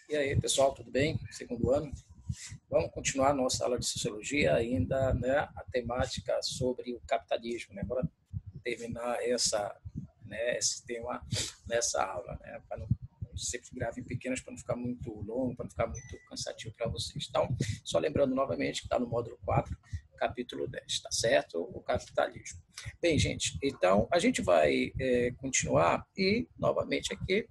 E aí, pessoal, tudo bem? Segundo ano. Vamos continuar nossa aula de sociologia ainda, né, a temática sobre o capitalismo, né? Bora terminar esse tema nessa aula, né? Para não sempre grave em pequenas para não ficar muito longo, para não ficar muito cansativo para vocês. Então, só lembrando novamente que está no módulo 4, capítulo 10, tá certo? O capitalismo. Bem, gente, então a gente vai continuar e novamente aqui,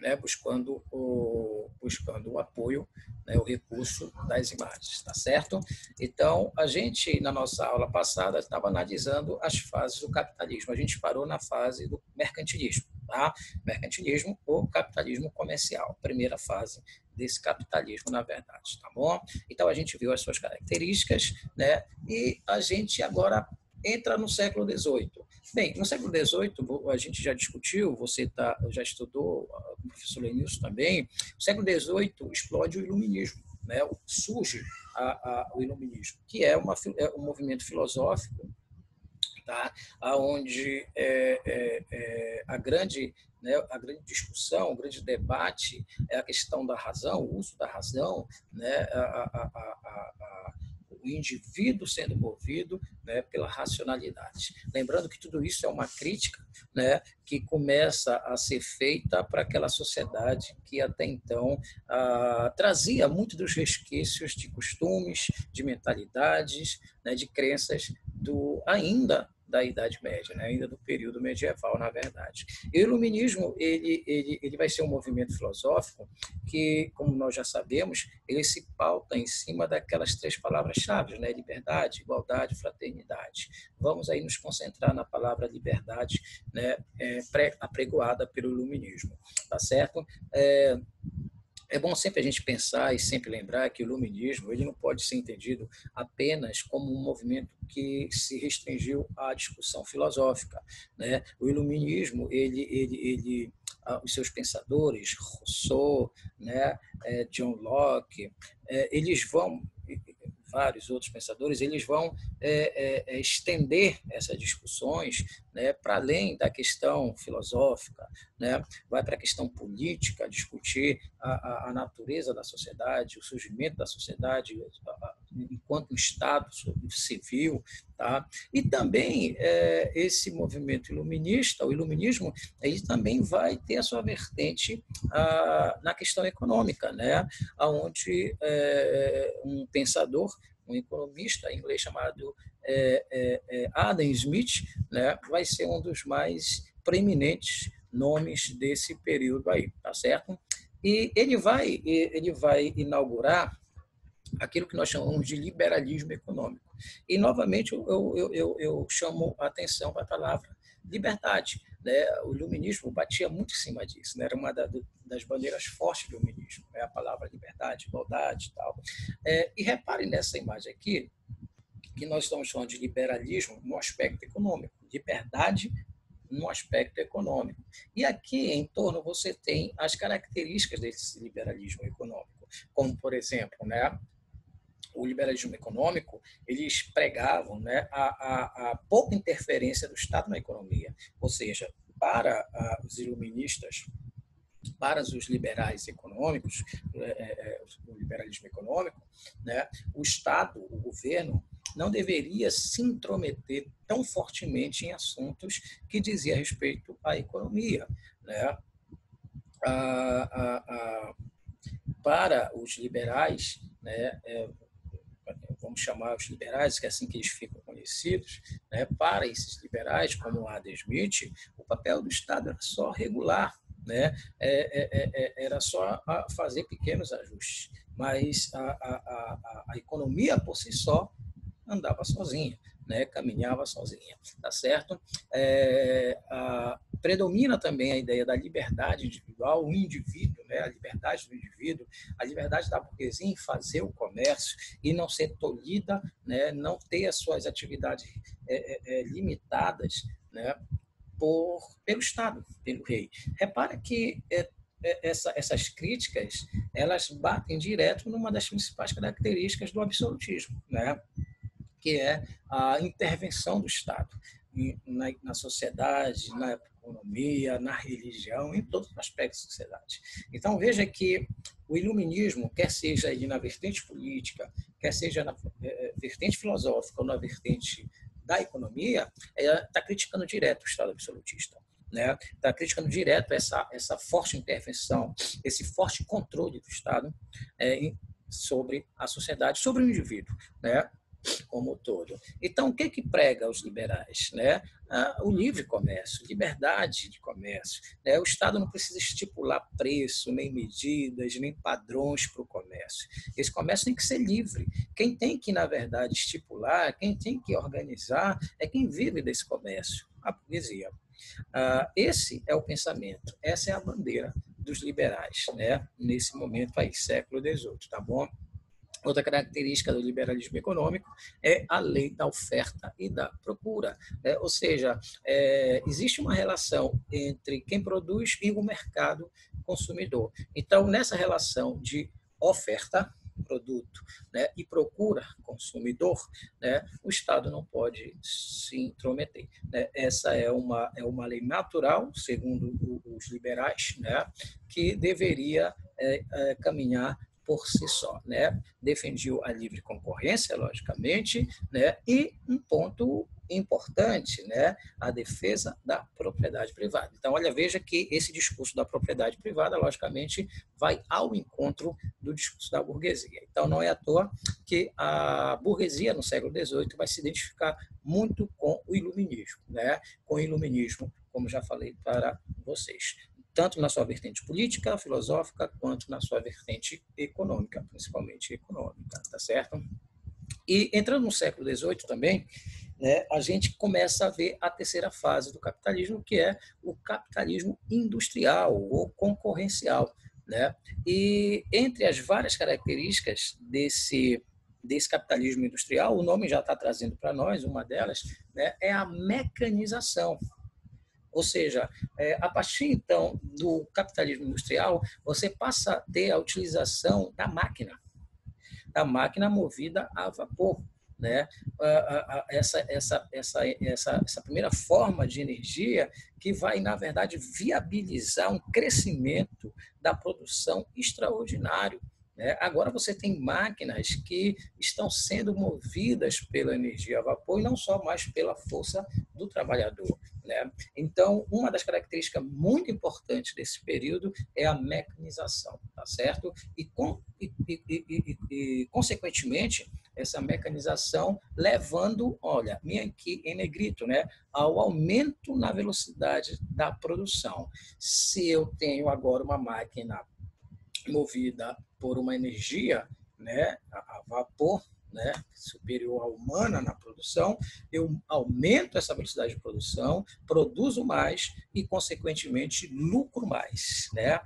né, buscando o apoio, né, o recurso das imagens, tá certo? Então, a gente, na nossa aula passada, estava analisando as fases do capitalismo. A gente parou na fase do mercantilismo, tá? Mercantilismo ou capitalismo comercial, primeira fase desse capitalismo, na verdade, tá bom? Então, a gente viu as suas características, né? E a gente agora entra no século XVIII. Bem, no século XVIII, a gente já discutiu, já estudou, o professor Lenilson também, no século XVIII explode o iluminismo, né? Surge o iluminismo, que é um movimento filosófico, tá? Onde a grande discussão, o grande debate é a questão da razão, o uso da razão, né? O indivíduo sendo movido, né, pela racionalidade. Lembrando que tudo isso é uma crítica, né, que começa a ser feita para aquela sociedade que até então trazia muito dos resquícios de costumes, de mentalidades, né, de crenças ainda da Idade Média, né? Ainda do período medieval, na verdade. E o iluminismo ele vai ser um movimento filosófico que, como nós já sabemos, ele se pauta em cima daquelas três palavras-chave, né? Liberdade, igualdade, fraternidade. Vamos aí nos concentrar na palavra liberdade, né? Apregoada pelo iluminismo, tá certo? É bom sempre a gente pensar e sempre lembrar que o iluminismo ele não pode ser entendido apenas como um movimento que se restringiu à discussão filosófica, né? O iluminismo, os seus pensadores, Rousseau, né, John Locke, eles vão vários outros pensadores, eles vão estender essas discussões, né, para além da questão filosófica, né, vai para a questão política, discutir a natureza da sociedade, o surgimento da sociedade enquanto um Estado civil, tá? E também esse movimento iluminista, o iluminismo, ele também vai ter a sua vertente na questão econômica, né? Onde um pensador, um economista inglês chamado Adam Smith, né, vai ser um dos mais preeminentes nomes desse período aí, tá certo? E ele vai inaugurar aquilo que nós chamamos de liberalismo econômico. E, novamente, eu chamo a atenção para a palavra liberdade. Né? O iluminismo batia muito em cima disso, né? Era uma das bandeiras fortes do iluminismo, né? A palavra liberdade, igualdade e tal. E reparem nessa imagem aqui, que nós estamos falando de liberalismo no aspecto econômico, liberdade no aspecto econômico. E aqui em torno você tem as características desse liberalismo econômico, como, por exemplo, né, o liberalismo econômico, eles pregavam, né, a pouca interferência do Estado na economia. Ou seja, para os iluministas, para os liberais econômicos, o liberalismo econômico, né, o Estado, o governo, não deveria se intrometer tão fortemente em assuntos que diziam respeito à economia. Né? Para os liberais, né, vamos chamar os liberais, que é assim que eles ficam conhecidos, né, para esses liberais, como o Adam Smith, o papel do Estado era só regular, né, era só fazer pequenos ajustes, mas a economia por si só andava sozinha, né, caminhava sozinha, tá certo? Predomina também a ideia da liberdade individual, o indivíduo, né, a liberdade do indivíduo, a liberdade da burguesia em fazer o comércio e não ser tolhida, né, não ter as suas atividades limitadas, né, pelo Estado, pelo rei. Repara que essas críticas elas batem direto numa das principais características do absolutismo, né? Que é a intervenção do Estado na sociedade, economia, na religião, em todos os aspectos da sociedade. Então, veja que o iluminismo, quer seja aí na vertente política, quer seja na vertente filosófica ou na vertente da economia, está criticando direto o Estado absolutista. Né? Está criticando direto essa forte intervenção, esse forte controle do Estado sobre a sociedade, sobre o indivíduo, né? Como um todo. Então, o que prega os liberais? Né? O livre comércio, liberdade de comércio. Né? O Estado não precisa estipular preço, nem medidas, nem padrões para o comércio. Esse comércio tem que ser livre. Quem tem que, na verdade, estipular, quem tem que organizar, é quem vive desse comércio, a burguesia. Esse é o pensamento, essa é a bandeira dos liberais, né? Nesse momento aí, século XVIII, tá bom? Outra característica do liberalismo econômico é a lei da oferta e da procura. Né? Ou seja, existe uma relação entre quem produz e o mercado consumidor. Então, nessa relação de oferta, produto, né, e procura consumidor, né, o Estado não pode se intrometer. Né? Essa é uma lei natural, segundo os liberais, né, que deveria caminhar por si só, né? Defendiu a livre concorrência, logicamente, né? E um ponto importante, né? A defesa da propriedade privada. Então, olha, veja que esse discurso da propriedade privada, logicamente, vai ao encontro do discurso da burguesia. Então, não é à toa que a burguesia no século XVIII vai se identificar muito com o iluminismo, né? Com o iluminismo, como já falei para vocês, tanto na sua vertente política, filosófica, quanto na sua vertente econômica, principalmente econômica, tá certo? E entrando no século XVIII também, né, a gente começa a ver a terceira fase do capitalismo, que é o capitalismo industrial ou concorrencial, né? E entre as várias características desse capitalismo industrial, o nome já está trazendo para nós, uma delas, né, é a mecanização. Ou seja, a partir, então, do capitalismo industrial, você passa a ter a utilização da máquina movida a vapor. Né? Essa primeira forma de energia que vai, na verdade, viabilizar um crescimento da produção extraordinário. Né? Agora você tem máquinas que estão sendo movidas pela energia a vapor e não só mais pela força do trabalhador. Né? Então, uma das características muito importantes desse período é a mecanização, tá certo? E consequentemente, essa mecanização levando, olha, minha aqui em negrito, né, ao aumento na velocidade da produção. Se eu tenho agora uma máquina movida por uma energia, né, a vapor, né, superior à humana na produção, eu aumento essa velocidade de produção, produzo mais e, consequentemente, lucro mais. Né?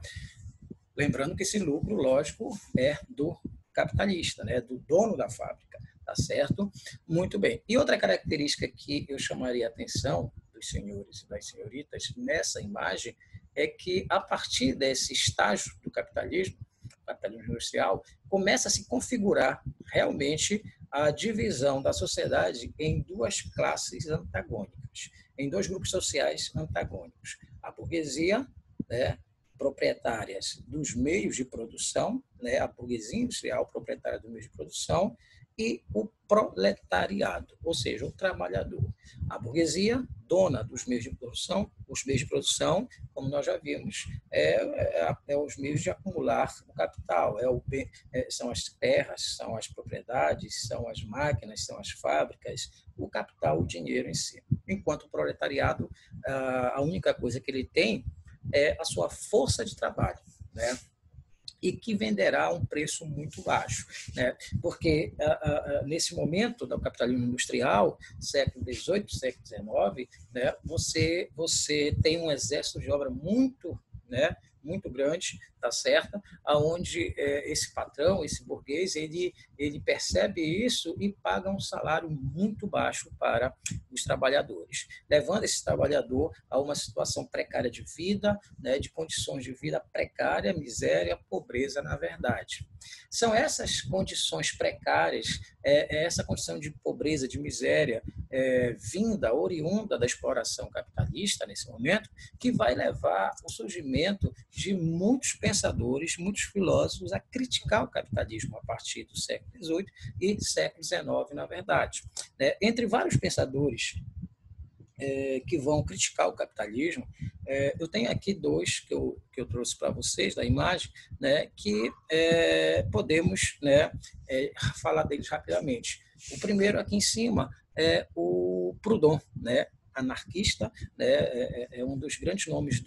Lembrando que esse lucro, lógico, é do capitalista, né, do dono da fábrica, tá certo? Muito bem. E outra característica que eu chamaria a atenção dos senhores e das senhoritas nessa imagem é que, a partir desse estágio do capitalismo industrial, começa a se configurar realmente a divisão da sociedade em duas classes antagônicas, em dois grupos sociais antagônicos. A burguesia, né, proprietárias dos meios de produção, né, a burguesia industrial proprietária dos meios de produção, e o proletariado, ou seja, o trabalhador. A burguesia, dona dos meios de produção, os meios de produção, como nós já vimos, os meios de acumular o capital, são as terras, são as propriedades, são as máquinas, são as fábricas, o capital, o dinheiro em si. Enquanto o proletariado, a única coisa que ele tem é a sua força de trabalho, né? E que venderá a um preço muito baixo, né? Porque nesse momento do capitalismo industrial, século XVIII, século XIX, né, você tem um exército de obra muito, né, muito grande, tá certo? Aonde esse patrão, esse burguês, ele percebe isso e paga um salário muito baixo para os trabalhadores, levando esse trabalhador a uma situação precária de vida, né, de condições de vida precária, miséria, pobreza, na verdade. São essas condições precárias, essa condição de pobreza, de miséria, vinda, oriunda da exploração capitalista nesse momento, que vai levar ao surgimento de muitos pensadores, muitos filósofos a criticar o capitalismo a partir do século XVIII e século XIX, na verdade. Entre vários pensadores que vão criticar o capitalismo, eu tenho aqui dois que eu trouxe para vocês, da imagem, né, que podemos, né, falar deles rapidamente. O primeiro aqui em cima é o Proudhon, né, anarquista, né, é um dos grandes nomes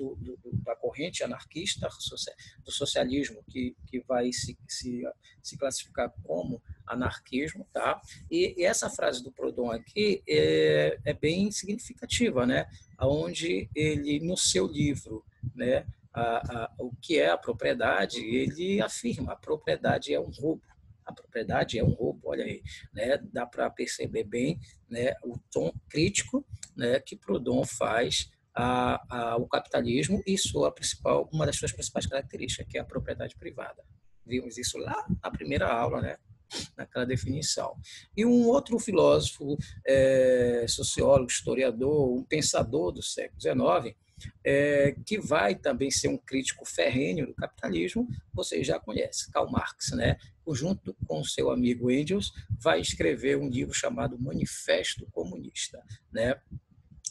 da corrente anarquista do socialismo, que vai se classificar como anarquismo, tá? E essa frase do Proudhon aqui é bem significativa, né? Onde ele, no seu livro, né, o que é a propriedade, ele afirma: a propriedade é um roubo. A propriedade é um roubo, olha aí, né? Dá para perceber bem, né, o tom crítico, né, que Proudhon faz ao capitalismo e uma das suas principais características, que é a propriedade privada. Vimos isso lá na primeira aula, né, naquela definição. E um outro filósofo, sociólogo, historiador, um pensador do século XIX, que vai também ser um crítico ferrenho do capitalismo, vocês já conhecem, Karl Marx, né? Junto com seu amigo Engels, vai escrever um livro chamado Manifesto Comunista, né?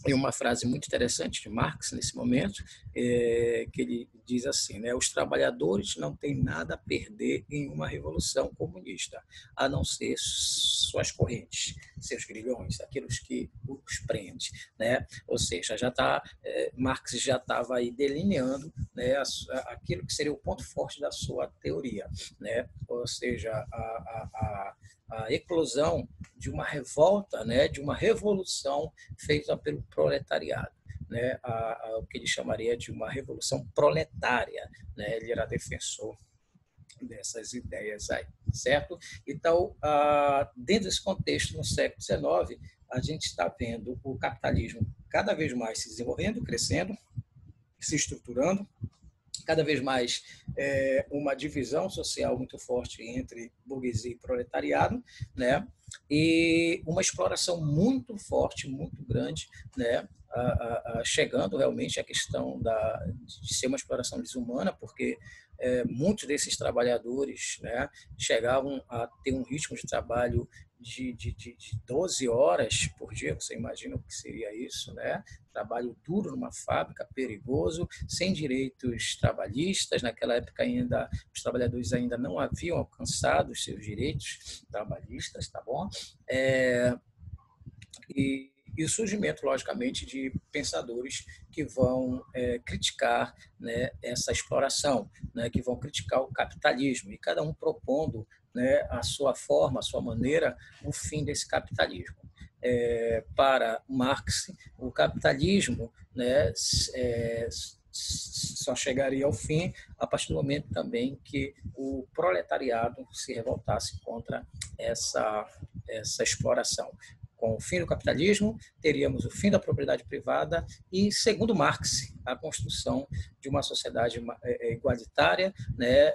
E uma frase muito interessante de Marx nesse momento, que ele diz assim, né, os trabalhadores não têm nada a perder em uma revolução comunista, a não ser suas correntes, seus grilhões, aqueles que os prende, né? Ou seja, Marx já estava aí delineando, né, aquilo que seria o ponto forte da sua teoria, né? Ou seja, a eclosão de uma revolta, né, de uma revolução feita pelo proletariado, né, o que ele chamaria de uma revolução proletária, né? Ele era defensor dessas ideias aí, certo? Então, dentro desse contexto, no século XIX, a gente está vendo o capitalismo cada vez mais se desenvolvendo, crescendo, se estruturando, cada vez mais uma divisão social muito forte entre burguesia e proletariado, né? E uma exploração muito forte, muito grande, né? Chegando realmente à questão de ser uma exploração desumana, porque muitos desses trabalhadores, né, chegavam a ter um ritmo de trabalho de 12 horas por dia, você imagina o que seria isso, né? Trabalho duro numa fábrica, perigoso, sem direitos trabalhistas. Naquela época ainda os trabalhadores ainda não haviam alcançado os seus direitos trabalhistas, tá bom? E o surgimento, logicamente, de pensadores que vão criticar, né, essa exploração, né, que vão criticar o capitalismo, e cada um propondo, né, a sua forma, a sua maneira, o fim desse capitalismo. Para Marx, o capitalismo, né, só chegaria ao fim a partir do momento também que o proletariado se revoltasse contra essa exploração. Com o fim do capitalismo, teríamos o fim da propriedade privada e, segundo Marx, a construção de uma sociedade igualitária, né?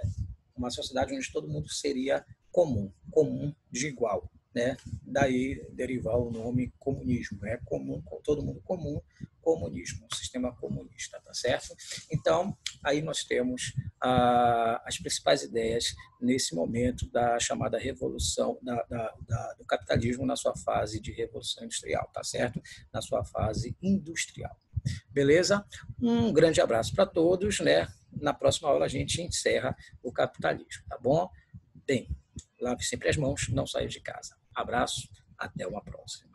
Uma sociedade onde todo mundo seria comum de igual, né? Daí derivar o nome comunismo, né? Comum, todo mundo comum, comunismo, um sistema comunista, tá certo? Então, aí nós temos as principais ideias nesse momento da chamada revolução do capitalismo na sua fase de revolução industrial, tá certo? Na sua fase industrial. Beleza? Um grande abraço para todos, né? Na próxima aula a gente encerra o capitalismo, tá bom? Bem, lave sempre as mãos, não saia de casa. Abraço, até uma próxima.